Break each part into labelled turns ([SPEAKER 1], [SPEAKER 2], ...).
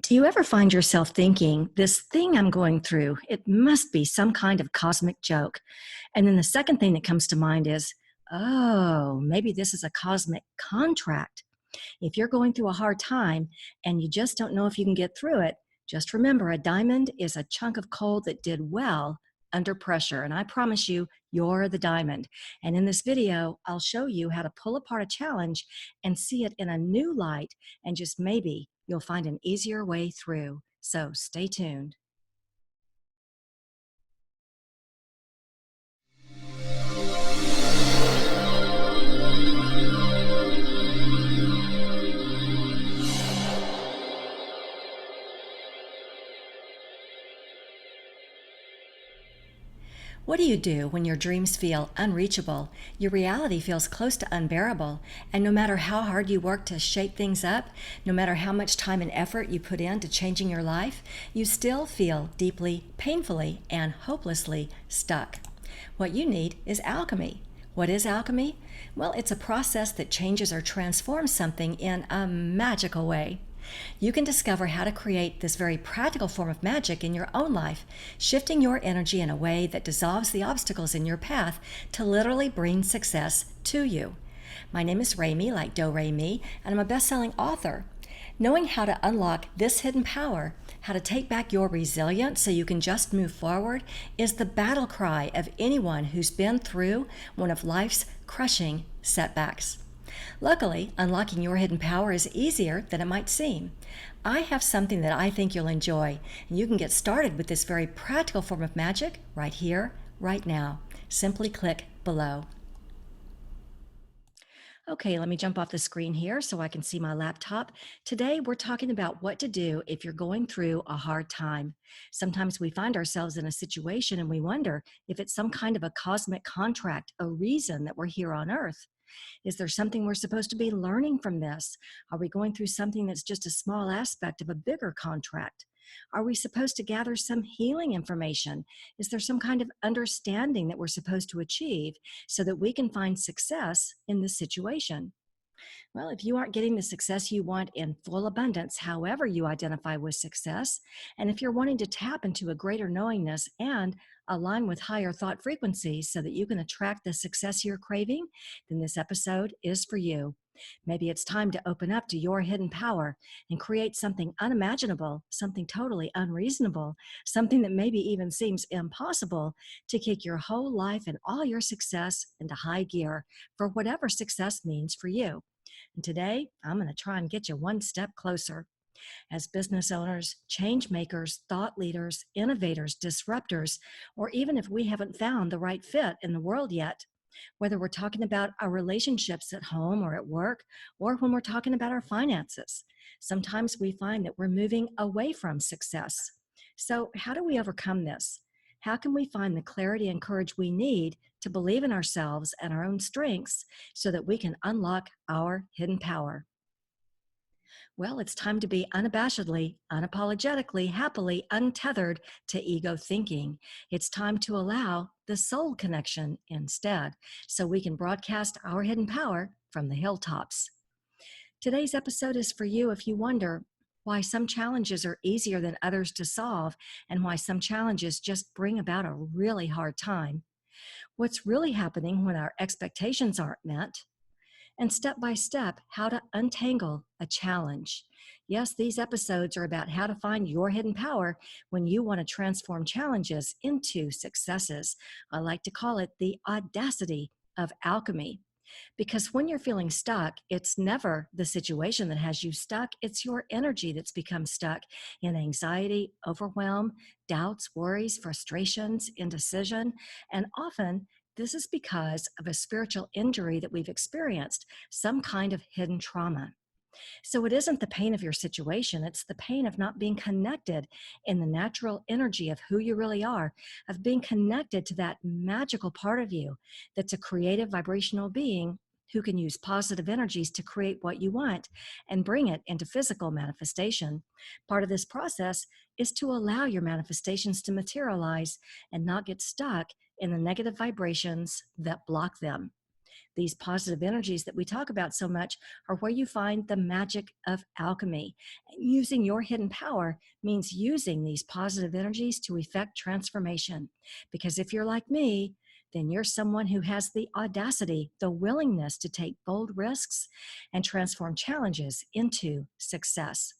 [SPEAKER 1] Do you ever find yourself thinking, this thing I'm going through, it must be some kind of cosmic joke? And then the second thing that comes to mind is, oh, maybe this is a cosmic contract. If you're going through a hard time and you just don't know if you can get through it, just remember a diamond is a chunk of coal that did well under pressure. And I promise you, you're the diamond. And in this video, I'll show you how to pull apart a challenge and see it in a new light. And just maybe you'll find an easier way through. So stay tuned. What do you do when your dreams feel unreachable, your reality feels close to unbearable, and no matter how hard you work to shake things up, no matter how much time and effort you put into changing your life, you still feel deeply, painfully, and hopelessly stuck? What you need is alchemy. What is alchemy? Well, it's a process that changes or transforms something in a magical way. You can discover how to create this very practical form of magic in your own life, shifting your energy in a way that dissolves the obstacles in your path to literally bring success to you. My name is Remy, like Do Re Mi, and I'm a best-selling author. Knowing how to unlock this hidden power, how to take back your resilience so you can just move forward, is the battle cry of anyone who's been through one of life's crushing setbacks. Luckily, unlocking your hidden power is easier than it might seem. I have something that I think you'll enjoy, and you can get started with this very practical form of magic right here, right now. Simply click below. Okay, let me jump off the screen here so I can see my laptop. Today, we're talking about what to do if you're going through a hard time. Sometimes we find ourselves in a situation and we wonder if it's some kind of a cosmic contract, a reason that we're here on Earth. Is there something we're supposed to be learning from this? Are we going through something that's just a small aspect of a bigger contract? Are we supposed to gather some healing information? Is there some kind of understanding that we're supposed to achieve so that we can find success in this situation? Well, if you aren't getting the success you want in full abundance, however you identify with success, and if you're wanting to tap into a greater knowingness and align with higher thought frequencies so that you can attract the success you're craving, then this episode is for you. Maybe it's time to open up to your hidden power and create something unimaginable, something totally unreasonable, something that maybe even seems impossible to kick your whole life and all your success into high gear for whatever success means for you. And today, I'm going to try and get you one step closer. As business owners, change makers, thought leaders, innovators, disruptors, or even if we haven't found the right fit in the world yet, whether we're talking about our relationships at home or at work, or when we're talking about our finances, sometimes we find that we're moving away from success. So how do we overcome this? How can we find the clarity and courage we need to believe in ourselves and our own strengths so that we can unlock our hidden power? Well, it's time to be unabashedly, unapologetically, happily untethered to ego thinking. It's time to allow the soul connection instead, so we can broadcast our hidden power from the hilltops. Today's episode is for you if you wonder why some challenges are easier than others to solve and why some challenges just bring about a really hard time. What's really happening when our expectations aren't met? And step by step, how to untangle a challenge. Yes, these episodes are about how to find your hidden power when you want to transform challenges into successes. I like to call it the audacity of alchemy. Because when you're feeling stuck, it's never the situation that has you stuck. It's your energy that's become stuck in anxiety, overwhelm, doubts, worries, frustrations, indecision, and often this is because of a spiritual injury that we've experienced, some kind of hidden trauma. So it isn't the pain of your situation, it's the pain of not being connected in the natural energy of who you really are, of being connected to that magical part of you that's a creative vibrational being who can use positive energies to create what you want and bring it into physical manifestation. Part of this process is to allow your manifestations to materialize and not get stuck in the negative vibrations that block them. These positive energies that we talk about so much are where you find the magic of alchemy. Using your hidden power means using these positive energies to effect transformation. Because if you're like me, then you're someone who has the audacity, the willingness to take bold risks and transform challenges into success.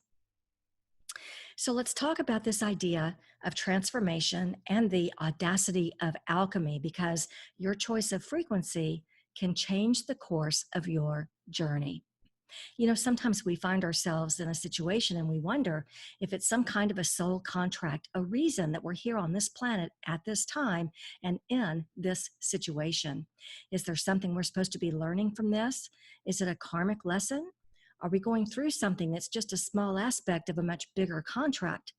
[SPEAKER 1] So let's talk about this idea of transformation and the audacity of alchemy, because your choice of frequency can change the course of your journey. Sometimes we find ourselves in a situation and we wonder if it's some kind of a soul contract, a reason that we're here on this planet at this time and in this situation. Is there something we're supposed to be learning from this? Is it a karmic lesson? Are we going through something that's just a small aspect of a much bigger contract?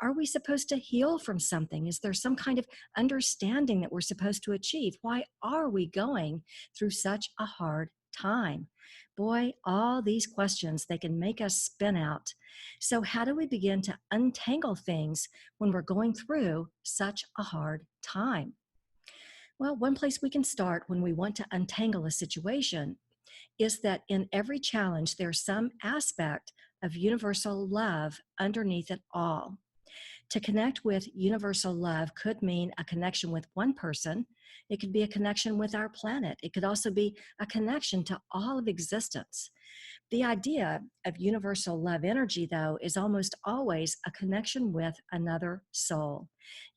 [SPEAKER 1] Are we supposed to heal from something? Is there some kind of understanding that we're supposed to achieve? Why are we going through such a hard time? Boy, all these questions, they can make us spin out. So how do we begin to untangle things when we're going through such a hard time? Well, one place we can start when we want to untangle a situation is that in every challenge, there's some aspect of universal love underneath it all. To connect with universal love could mean a connection with one person. It could be a connection with our planet. It could also be a connection to all of existence. The idea of universal love energy, though, is almost always a connection with another soul.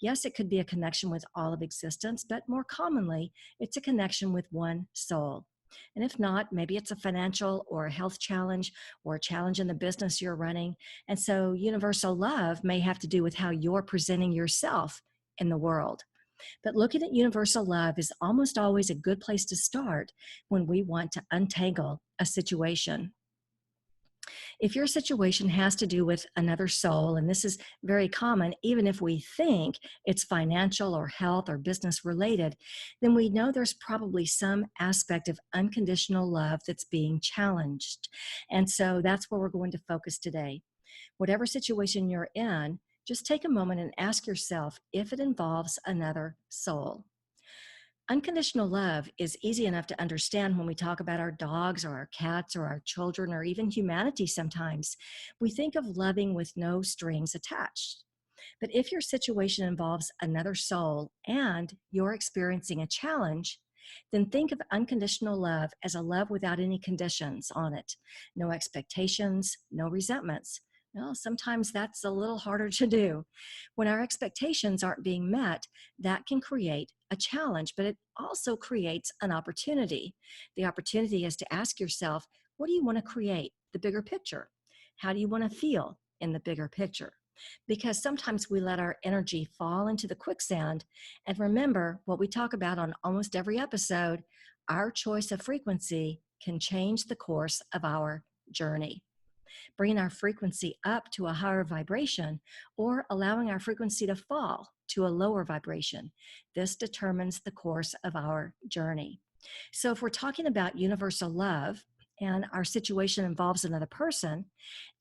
[SPEAKER 1] Yes, it could be a connection with all of existence, but more commonly, it's a connection with one soul. And if not, maybe it's a financial or a health challenge or a challenge in the business you're running. And so universal love may have to do with how you're presenting yourself in the world. But looking at universal love is almost always a good place to start when we want to untangle a situation. If your situation has to do with another soul, and this is very common, even if we think it's financial or health or business related, then we know there's probably some aspect of unconditional love that's being challenged. And so that's where we're going to focus today. Whatever situation you're in, just take a moment and ask yourself if it involves another soul. Unconditional love is easy enough to understand when we talk about our dogs or our cats or our children or even humanity sometimes. We think of loving with no strings attached. But if your situation involves another soul and you're experiencing a challenge, then think of unconditional love as a love without any conditions on it. No expectations, no resentments. Well, sometimes that's a little harder to do. When our expectations aren't being met, that can create a challenge, but it also creates an opportunity. The opportunity is to ask yourself, what do you want to create? The bigger picture. How do you want to feel in the bigger picture? Because sometimes we let our energy fall into the quicksand. And remember what we talk about on almost every episode, our choice of frequency can change the course of our journey. Bringing our frequency up to a higher vibration or allowing our frequency to fall to a lower vibration. This determines the course of our journey. So if we're talking about universal love and our situation involves another person,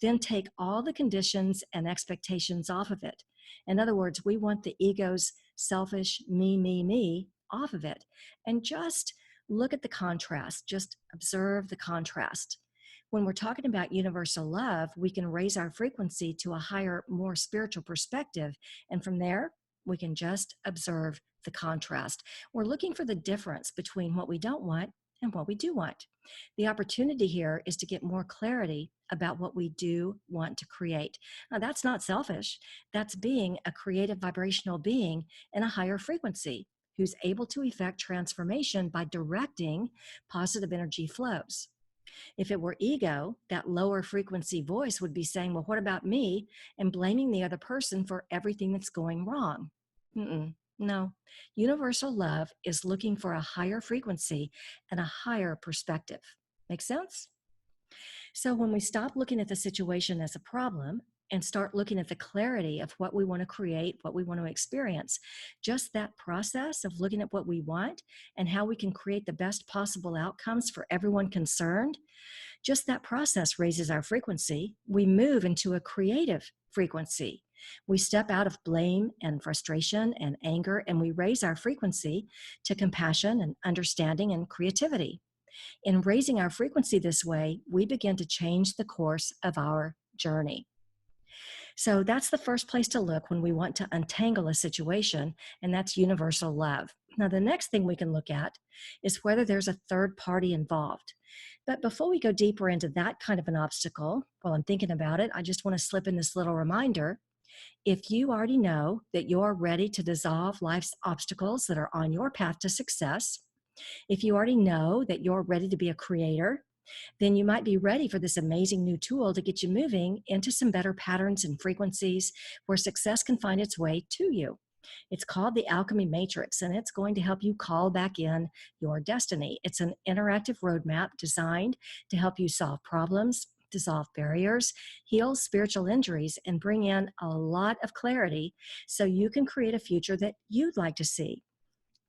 [SPEAKER 1] then take all the conditions and expectations off of it. In other words, we want the ego's selfish me off of it. And just look at the contrast. Just observe the contrast. When we're talking about universal love, we can raise our frequency to a higher, more spiritual perspective. And from there, we can just observe the contrast. We're looking for the difference between what we don't want and what we do want. The opportunity here is to get more clarity about what we do want to create. Now, that's not selfish. That's being a creative vibrational being in a higher frequency who's able to effect transformation by directing positive energy flows. If it were ego, that lower frequency voice would be saying, well, what about me? And blaming the other person for everything that's going wrong. No, universal love is looking for a higher frequency and a higher perspective. Make sense? So when we stop looking at the situation as a problem and start looking at the clarity of what we want to create, what we want to experience, just that process of looking at what we want and how we can create the best possible outcomes for everyone concerned, just that process raises our frequency. We move into a creative frequency. We step out of blame and frustration and anger, and we raise our frequency to compassion and understanding and creativity. In raising our frequency this way, we begin to change the course of our journey. So that's the first place to look when we want to untangle a situation, and that's universal love. Now, the next thing we can look at is whether there's a third party involved. But before we go deeper into that kind of an obstacle, while I'm thinking about it, I just want to slip in this little reminder. If you already know that you're ready to dissolve life's obstacles that are on your path to success, if you already know that you're ready to be a creator, then you might be ready for this amazing new tool to get you moving into some better patterns and frequencies where success can find its way to you. It's called the Alchemy Matrix, and it's going to help you call back in your destiny. It's an interactive roadmap designed to help you solve problems, dissolve barriers, heal spiritual injuries, and bring in a lot of clarity so you can create a future that you'd like to see.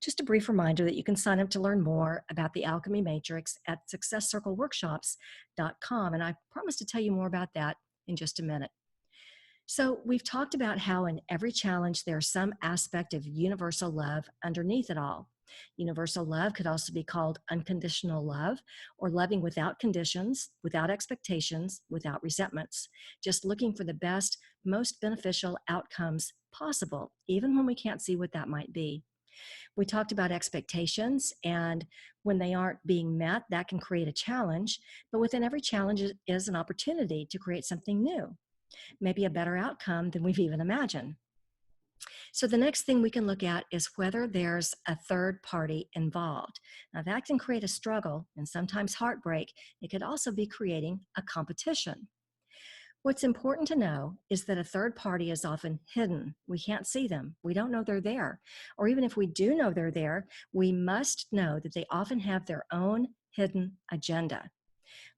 [SPEAKER 1] Just a brief reminder that you can sign up to learn more about the Alchemy Matrix at successcircleworkshops.com, and I promise to tell you more about that in just a minute. So we've talked about how in every challenge there's some aspect of universal love underneath it all. Universal love could also be called unconditional love, or loving without conditions, without expectations, without resentments, just looking for the best, most beneficial outcomes possible, even when we can't see what that might be. We talked about expectations, and when they aren't being met, that can create a challenge. But within every challenge is an opportunity to create something new, maybe a better outcome than we've even imagined. So the next thing we can look at is whether there's a third party involved. Now, that can create a struggle and sometimes heartbreak. It could also be creating a competition. What's important to know is that a third party is often hidden. We can't see them. We don't know they're there. Or even if we do know they're there, we must know that they often have their own hidden agenda.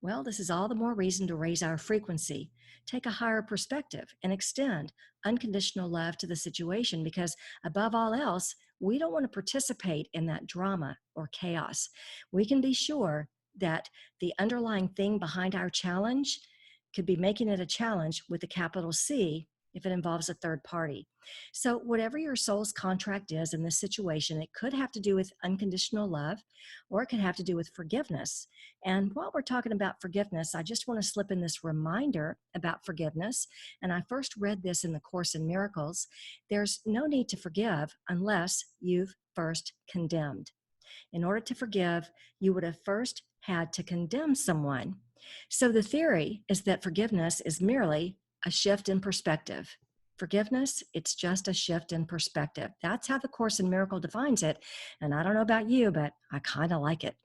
[SPEAKER 1] Well, this is all the more reason to raise our frequency, take a higher perspective, and extend unconditional love to the situation, because above all else, we don't want to participate in that drama or chaos. We can be sure that the underlying thing behind our challenge could be making it a challenge with a capital C if it involves a third party. So whatever your soul's contract is in this situation, it could have to do with unconditional love, or it could have to do with forgiveness. And while we're talking about forgiveness, I just want to slip in this reminder about forgiveness. And I first read this in the Course in Miracles. There's no need to forgive unless you've first condemned. In order to forgive, you would have first had to condemn someone. So the theory is that forgiveness is merely a shift in perspective. Forgiveness, it's just a shift in perspective. That's how the Course in Miracle defines it. And I don't know about you, but I kind of like it.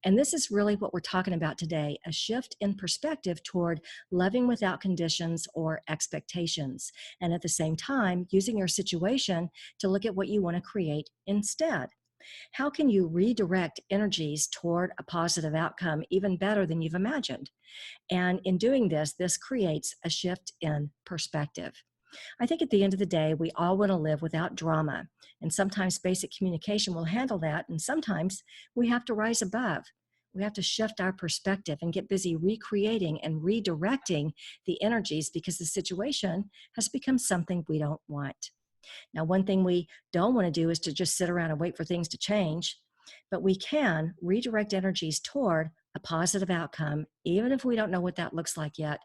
[SPEAKER 1] And this is really what we're talking about today, a shift in perspective toward loving without conditions or expectations. And at the same time, using your situation to look at what you want to create instead. How can you redirect energies toward a positive outcome even better than you've imagined? And in doing this, this creates a shift in perspective. I think at the end of the day, we all want to live without drama. And sometimes basic communication will handle that. And sometimes we have to rise above. We have to shift our perspective and get busy recreating and redirecting the energies because the situation has become something we don't want. Now, one thing we don't want to do is to just sit around and wait for things to change, but we can redirect energies toward a positive outcome, even if we don't know what that looks like yet.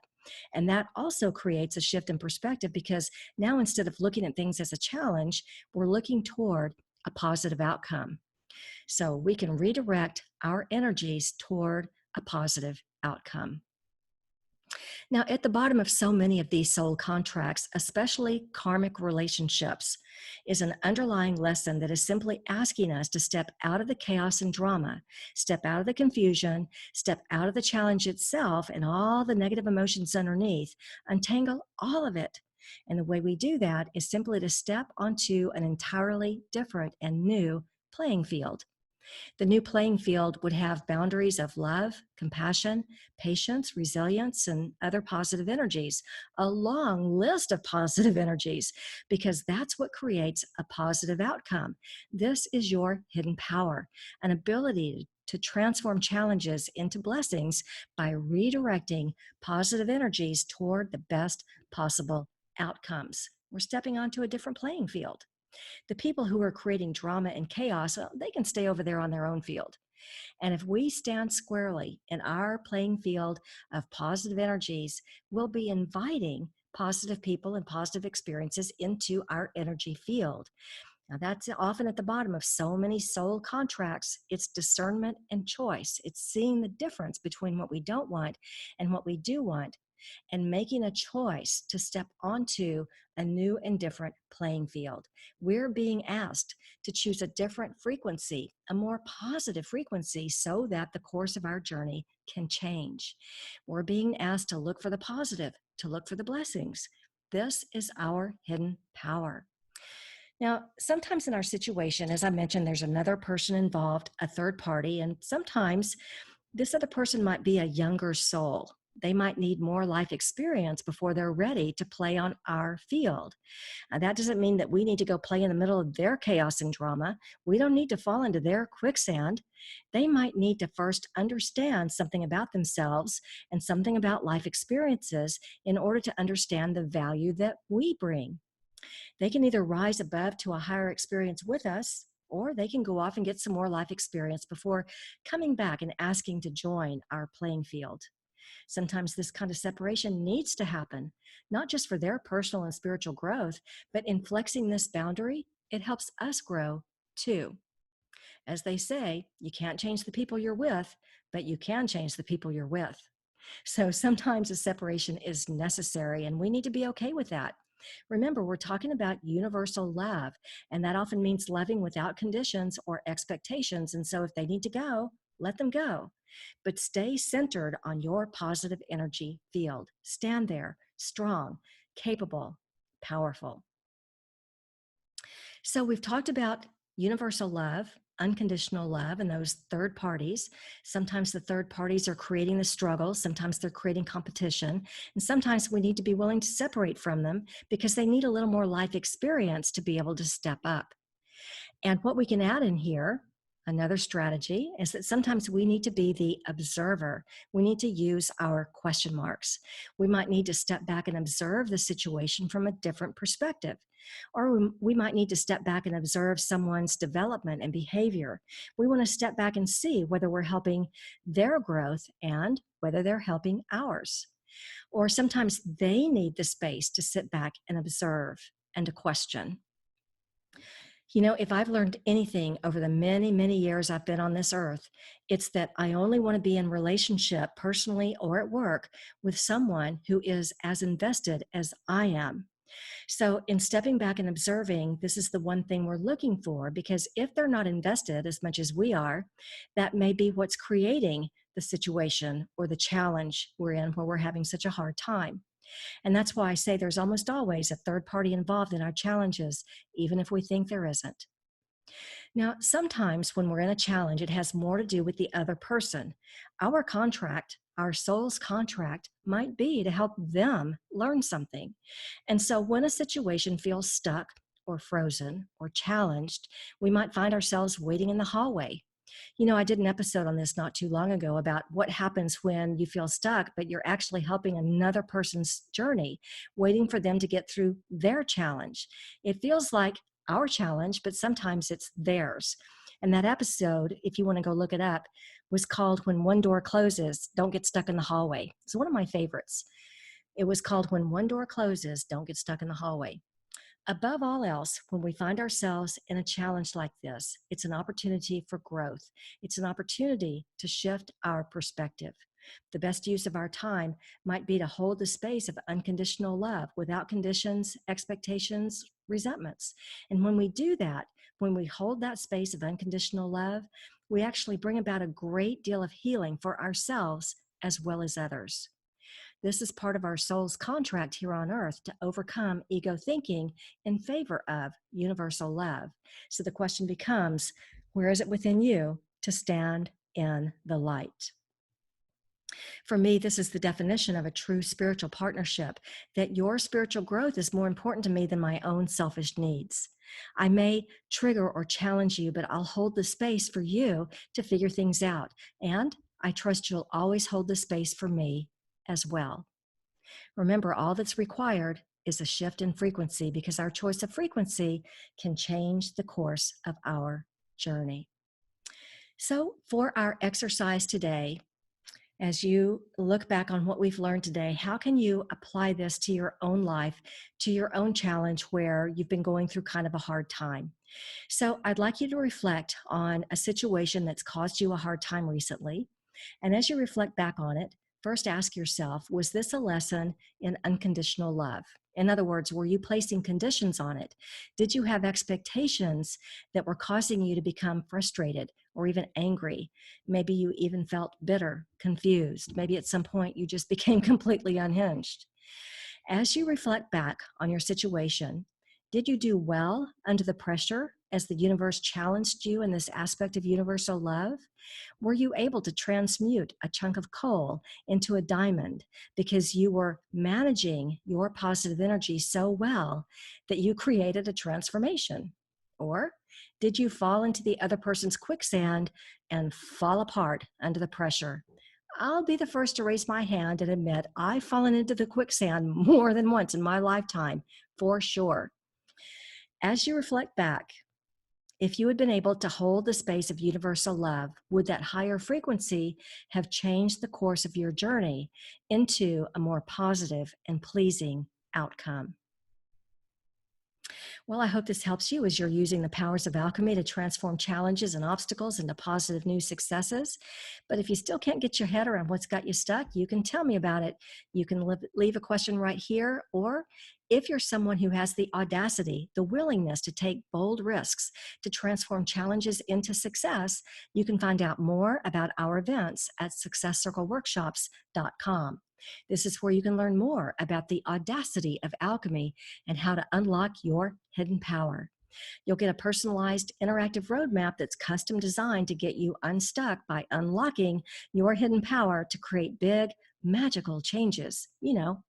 [SPEAKER 1] And that also creates a shift in perspective, because now instead of looking at things as a challenge, we're looking toward a positive outcome. So we can redirect our energies toward a positive outcome. Now, at the bottom of so many of these soul contracts, especially karmic relationships, is an underlying lesson that is simply asking us to step out of the chaos and drama, step out of the confusion, step out of the challenge itself and all the negative emotions underneath, untangle all of it. And the way we do that is simply to step onto an entirely different and new playing field. The new playing field would have boundaries of love, compassion, patience, resilience, and other positive energies, a long list of positive energies, because that's what creates a positive outcome. This is your hidden power, an ability to transform challenges into blessings by redirecting positive energies toward the best possible outcomes. We're stepping onto a different playing field. The people who are creating drama and chaos, they can stay over there on their own field. And if we stand squarely in our playing field of positive energies, we'll be inviting positive people and positive experiences into our energy field. Now, that's often at the bottom of so many soul contracts. It's discernment and choice. It's seeing the difference between what we don't want and what we do want, and making a choice to step onto a new and different playing field. We're being asked to choose a different frequency, a more positive frequency, so that the course of our journey can change. We're being asked to look for the positive, to look for the blessings. This is our hidden power. Now, sometimes in our situation, as I mentioned, there's another person involved, a third party, and sometimes this other person might be a younger soul. They might need more life experience before they're ready to play on our field. That doesn't mean that we need to go play in the middle of their chaos and drama. We don't need to fall into their quicksand. They might need to first understand something about themselves and something about life experiences in order to understand the value that we bring. They can either rise above to a higher experience with us, or they can go off and get some more life experience before coming back and asking to join our playing field. Sometimes this kind of separation needs to happen, not just for their personal and spiritual growth, but in flexing this boundary, it helps us grow too. As they say, you can't change the people you're with, but you can change the people you're with. So sometimes a separation is necessary, and we need to be okay with that. Remember, we're talking about universal love, and that often means loving without conditions or expectations. And so if they need to go, let them go. But stay centered on your positive energy field. Stand there, strong, capable, powerful. So we've talked about universal love, unconditional love, and those third parties. Sometimes the third parties are creating the struggle. Sometimes they're creating competition. And sometimes we need to be willing to separate from them because they need a little more life experience to be able to step up. And what we can add in here, another strategy, is that sometimes we need to be the observer. We need to use our question marks. We might need to step back and observe the situation from a different perspective. Or we might need to step back and observe someone's development and behavior. We want to step back and see whether we're helping their growth and whether they're helping ours. Or sometimes they need the space to sit back and observe and to question. You know, if I've learned anything over the many, many years I've been on this earth, it's that I only want to be in relationship, personally or at work, with someone who is as invested as I am. So, in stepping back and observing, this is the one thing we're looking for, because if they're not invested as much as we are, that may be what's creating the situation or the challenge we're in where we're having such a hard time. And that's why I say there's almost always a third party involved in our challenges, even if we think there isn't. Now, sometimes when we're in a challenge, it has more to do with the other person. Our contract, our soul's contract, might be to help them learn something. And so when a situation feels stuck or frozen or challenged, we might find ourselves waiting in the hallway. You know, I did an episode on this not too long ago about what happens when you feel stuck, but you're actually helping another person's journey, waiting for them to get through their challenge. It feels like our challenge, but sometimes it's theirs. And that episode, if you want to go look it up, was called When One Door Closes, Don't Get Stuck in the Hallway. It's one of my favorites. It was called When One Door Closes, Don't Get Stuck in the Hallway. Above all else, when we find ourselves in a challenge like this, it's an opportunity for growth. It's an opportunity to shift our perspective. The best use of our time might be to hold the space of unconditional love without conditions, expectations, resentments. And when we do that, when we hold that space of unconditional love, we actually bring about a great deal of healing for ourselves as well as others. This is part of our soul's contract here on earth to overcome ego thinking in favor of universal love. So the question becomes, where is it within you to stand in the light? For me, this is the definition of a true spiritual partnership, that your spiritual growth is more important to me than my own selfish needs. I may trigger or challenge you, but I'll hold the space for you to figure things out. And I trust you'll always hold the space for me as well. Remember, all that's required is a shift in frequency, because our choice of frequency can change the course of our journey. So, for our exercise today, as you look back on what we've learned today, how can you apply this to your own life, to your own challenge where you've been going through kind of a hard time? So, I'd like you to reflect on a situation that's caused you a hard time recently. And as you reflect back on it, first ask yourself, was this a lesson in unconditional love? In other words, were you placing conditions on it? Did you have expectations that were causing you to become frustrated or even angry? Maybe you even felt bitter, confused. Maybe at some point you just became completely unhinged. As you reflect back on your situation, did you do well under the pressure as the universe challenged you in this aspect of universal love? Were you able to transmute a chunk of coal into a diamond because you were managing your positive energy so well that you created a transformation? Or did you fall into the other person's quicksand and fall apart under the pressure? I'll be the first to raise my hand and admit I've fallen into the quicksand more than once in my lifetime, for sure. As you reflect back, if you had been able to hold the space of universal love, would that higher frequency have changed the course of your journey into a more positive and pleasing outcome? Well, I hope this helps you as you're using the powers of alchemy to transform challenges and obstacles into positive new successes. But if you still can't get your head around what's got you stuck, you can tell me about it. You can leave a question right here, or if you're someone who has the audacity, the willingness to take bold risks to transform challenges into success, you can find out more about our events at successcircleworkshops.com. This is where you can learn more about the audacity of alchemy and how to unlock your hidden power. You'll get a personalized interactive roadmap that's custom designed to get you unstuck by unlocking your hidden power to create big, magical changes.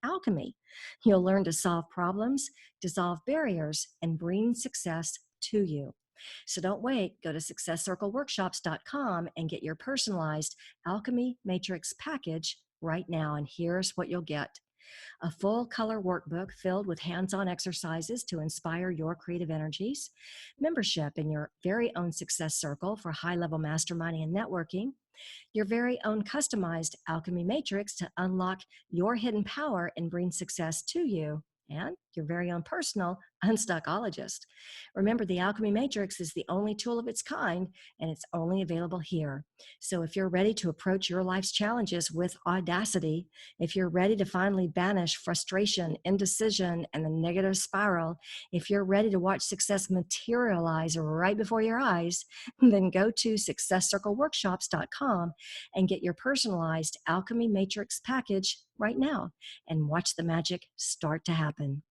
[SPEAKER 1] Alchemy. You'll learn to solve problems, dissolve barriers, and bring success to you. So don't wait. Go to successcircleworkshops.com and get your personalized alchemy matrix package right now. And here's what you'll get: a full color workbook filled with hands-on exercises to inspire your creative energies, membership in your very own success circle for high-level masterminding and networking, your very own customized alchemy matrix to unlock your hidden power and bring success to you, and your very own personal unstuckologist. Remember, the Alchemy Matrix is the only tool of its kind, and it's only available here. So if you're ready to approach your life's challenges with audacity, if you're ready to finally banish frustration, indecision, and the negative spiral, if you're ready to watch success materialize right before your eyes, then go to successcircleworkshops.com and get your personalized Alchemy Matrix package right now and watch the magic start to happen.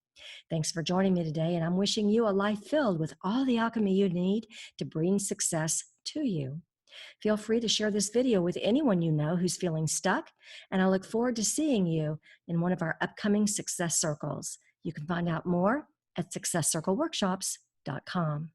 [SPEAKER 1] Thanks for joining me today, and I'm wishing you a life filled with all the alchemy you need to bring success to you. Feel free to share this video with anyone you know who's feeling stuck, and I look forward to seeing you in one of our upcoming success circles. You can find out more at successcircleworkshops.com.